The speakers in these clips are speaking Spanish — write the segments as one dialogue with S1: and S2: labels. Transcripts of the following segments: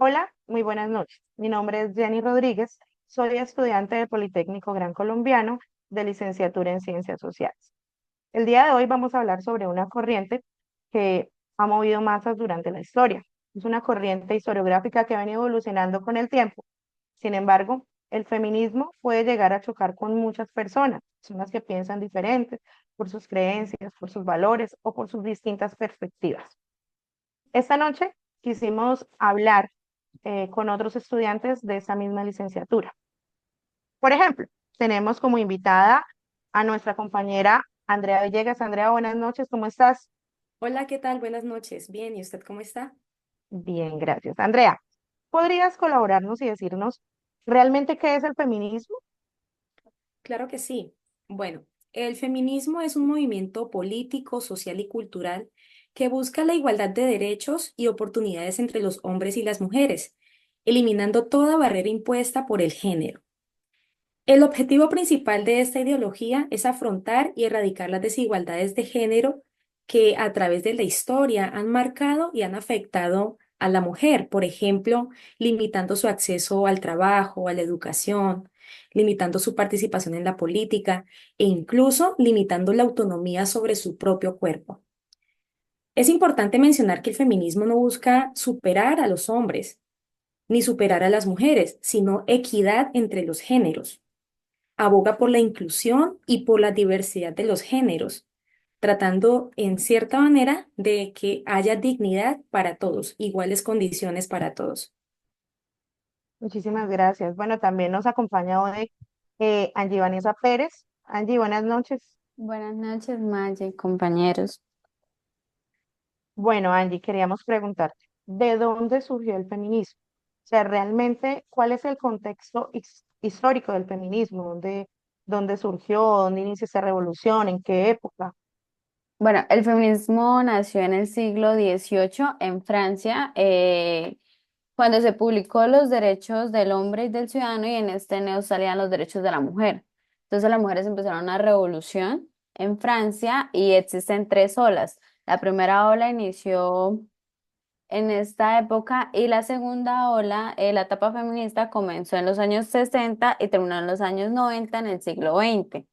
S1: Hola, muy buenas noches. Mi nombre es Jenny Rodríguez. Soy estudiante del Politécnico Gran Colombiano de licenciatura en Ciencias Sociales. El día de hoy vamos a hablar sobre una corriente que ha movido masas durante la historia. Es una corriente historiográfica que ha venido evolucionando con el tiempo. Sin embargo, el feminismo puede llegar a chocar con muchas personas que piensan diferentes por sus creencias, por sus valores o por sus distintas perspectivas. Esta noche quisimos hablar con otros estudiantes de esa misma licenciatura. Por ejemplo, tenemos como invitada a nuestra compañera Andrea Villegas. Andrea, buenas noches, ¿cómo estás?
S2: Hola, ¿qué tal? Buenas noches. Bien, ¿y usted cómo está?
S1: Bien, gracias. Andrea, ¿podrías colaborarnos y decirnos realmente qué es el feminismo?
S2: Claro que sí. Bueno, el feminismo es un movimiento político, social y cultural que busca la igualdad de derechos y oportunidades entre los hombres y las mujeres, eliminando toda barrera impuesta por el género. El objetivo principal de esta ideología es afrontar y erradicar las desigualdades de género que a través de la historia han marcado y han afectado a la mujer, por ejemplo, limitando su acceso al trabajo, a la educación, limitando su participación en la política e incluso limitando la autonomía sobre su propio cuerpo. Es importante mencionar que el feminismo no busca superar a los hombres ni superar a las mujeres, sino equidad entre los géneros. Aboga por la inclusión y por la diversidad de los géneros, tratando en cierta manera de que haya dignidad para todos, iguales condiciones para todos.
S1: Muchísimas gracias. Bueno, también nos acompaña hoy Angie Vanessa Pérez. Angie, buenas noches.
S3: Buenas noches, Maya y compañeros.
S1: Bueno, Angie, queríamos preguntarte, ¿de dónde surgió el feminismo? O sea, realmente, ¿cuál es el contexto histórico del feminismo? ¿Dónde surgió? ¿Dónde inicia esta revolución? ¿En qué época?
S3: Bueno, el feminismo nació en el siglo XVIII en Francia, cuando se publicó los derechos del hombre y del ciudadano y en este no salían los derechos de la mujer. Entonces las mujeres empezaron una revolución en Francia y existen tres olas. La primera ola inició en esta época y la segunda ola, la etapa feminista, comenzó en los años 60 y terminó en los años 90 en el siglo XX.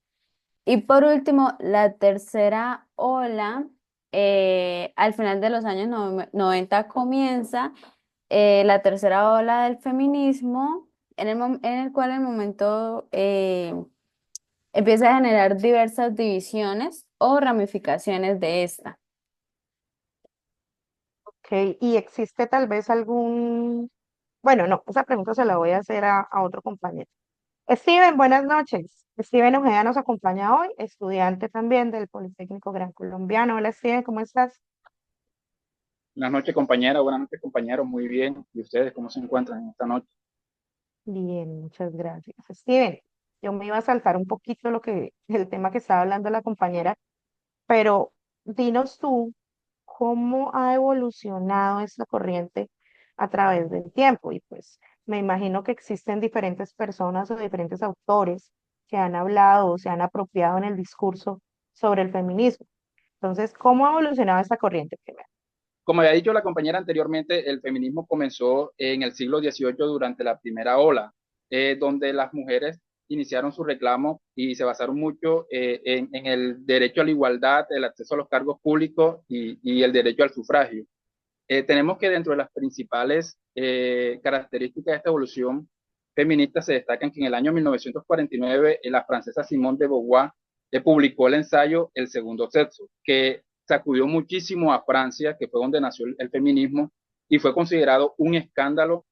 S3: Y por último, la tercera ola, al final de los años 90 comienza la tercera ola del feminismo, en el cual el momento empieza a generar diversas divisiones o ramificaciones de esta.
S1: Ok, ¿y existe tal vez algún... Bueno, no, esa pregunta se la voy a hacer a otro compañero. Steven, buenas noches. Steven Ojeda nos acompaña hoy, estudiante también del Politécnico Gran Colombiano. Hola, Steven, ¿cómo estás?
S4: Buenas noches, compañera. Buenas noches, compañeros. Muy bien. ¿Y ustedes cómo se encuentran en esta noche?
S1: Bien, muchas gracias. Steven, yo me iba a saltar un poquito el tema que estaba hablando la compañera, pero dinos tú cómo ha evolucionado esta corriente a través del tiempo. Y pues me imagino que existen diferentes personas o diferentes autores que han hablado o se han apropiado en el discurso sobre el feminismo. Entonces, ¿cómo ha evolucionado esta corriente primero?
S4: Como había dicho la compañera anteriormente, el feminismo comenzó en el siglo XVIII durante la primera ola, donde las mujeres iniciaron su reclamo y se basaron mucho en el derecho a la igualdad, el acceso a los cargos públicos y el derecho al sufragio. Tenemos que dentro de las principales características de esta evolución feminista se destacan que en el año 1949 la francesa Simone de Beauvoir publicó el ensayo El segundo sexo, que sacudió muchísimo a Francia, que fue donde nació el feminismo, y fue considerado un escándalo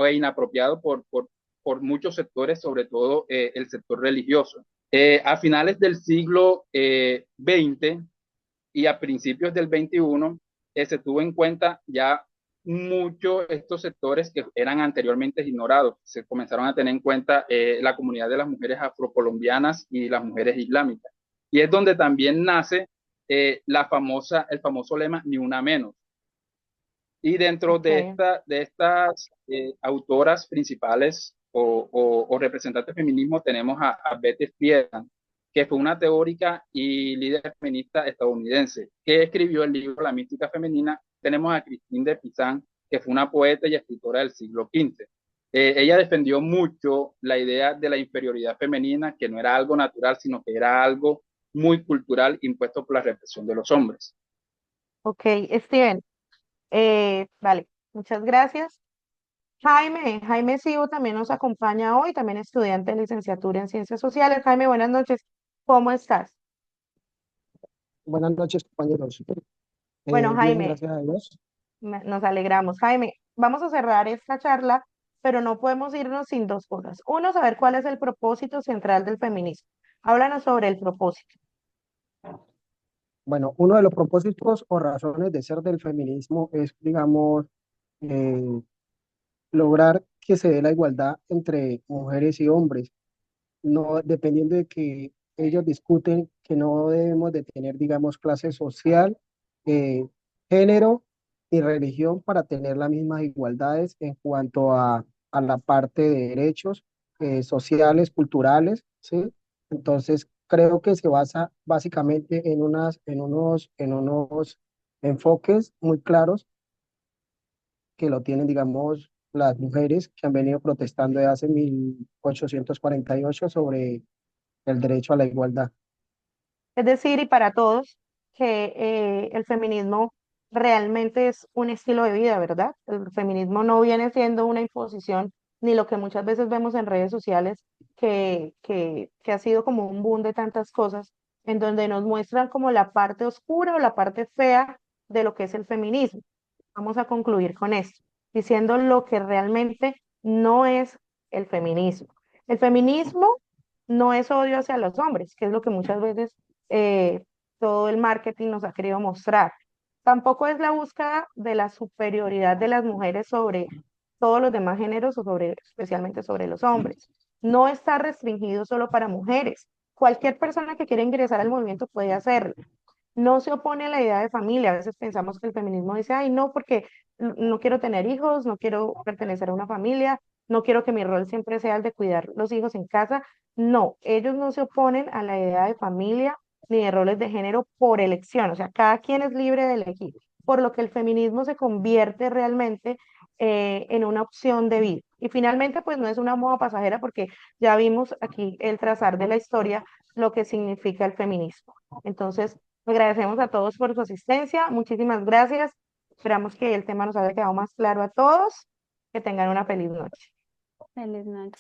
S4: inapropiado por muchos sectores, sobre todo el sector religioso. A finales del siglo XX y a principios del XXI se tuvo en cuenta ya mucho estos sectores que eran anteriormente ignorados. Se comenzaron a tener en cuenta la comunidad de las mujeres afrocolombianas y las mujeres islámicas. Y es donde también nace el famoso lema ni una menos. Y dentro
S1: Ok.
S4: de estas autoras principales o representantes del feminismo tenemos a Betty Friedan, que fue una teórica y líder feminista estadounidense, que escribió el libro La mística femenina. Tenemos a Christine de Pizan, que fue una poeta y escritora del siglo XV. Ella defendió mucho la idea de la inferioridad femenina, que no era algo natural, sino que era algo muy cultural impuesto por la represión de los hombres.
S1: Ok, Steven, vale, muchas gracias. Jaime Sivo también nos acompaña hoy, también estudiante de licenciatura en Ciencias Sociales. Jaime, buenas noches. ¿Cómo estás?
S5: Buenas noches, compañeros.
S1: Bueno,
S5: Bien,
S1: Jaime,
S5: gracias a Dios.
S1: nos alegramos. Jaime, vamos a cerrar esta charla, pero no podemos irnos sin dos cosas. Uno, saber cuál es el propósito central del feminismo. Háblanos sobre el propósito.
S5: Bueno, uno de los propósitos o razones de ser del feminismo es, digamos, eh, lograr que se dé la igualdad entre mujeres y hombres, no dependiendo de que ellos discuten que no debemos de tener, digamos, clase social, eh, género y religión para tener las mismas igualdades en cuanto a la parte de derechos sociales, culturales, ¿sí? Entonces, creo que se basa básicamente en unos enfoques muy claros que lo tienen, digamos, las mujeres que han venido protestando desde hace 1848 sobre el derecho a la igualdad.
S1: Es decir, y para todos, que el feminismo realmente es un estilo de vida, ¿verdad? El feminismo no viene siendo una imposición, ni lo que muchas veces vemos en redes sociales, que ha sido como un boom de tantas cosas, en donde nos muestran como la parte oscura o la parte fea de lo que es el feminismo. Vamos a concluir con esto, diciendo lo que realmente no es el feminismo. El feminismo no es odio hacia los hombres, que es lo que muchas veces eh, todo el marketing nos ha querido mostrar. Tampoco es la búsqueda de la superioridad de las mujeres sobre todos los demás géneros o sobre, especialmente sobre los hombres. No está restringido solo para mujeres. Cualquier persona que quiera ingresar al movimiento puede hacerlo. No se opone a la idea de familia. A veces pensamos que el feminismo dice, ay, no, porque no quiero tener hijos, no quiero pertenecer a una familia, no quiero que mi rol siempre sea el de cuidar los hijos en casa. No, ellos no se oponen a la idea de familia ni de roles de género por elección. O sea, cada quien es libre de elegir, por lo que el feminismo se convierte realmente en una opción de vida. Y finalmente, pues no es una moda pasajera porque ya vimos aquí el trazar de la historia, lo que significa el feminismo. Entonces, agradecemos a todos por su asistencia. Muchísimas gracias. Esperamos que el tema nos haya quedado más claro a todos. Que tengan una feliz noche.
S3: Feliz noche.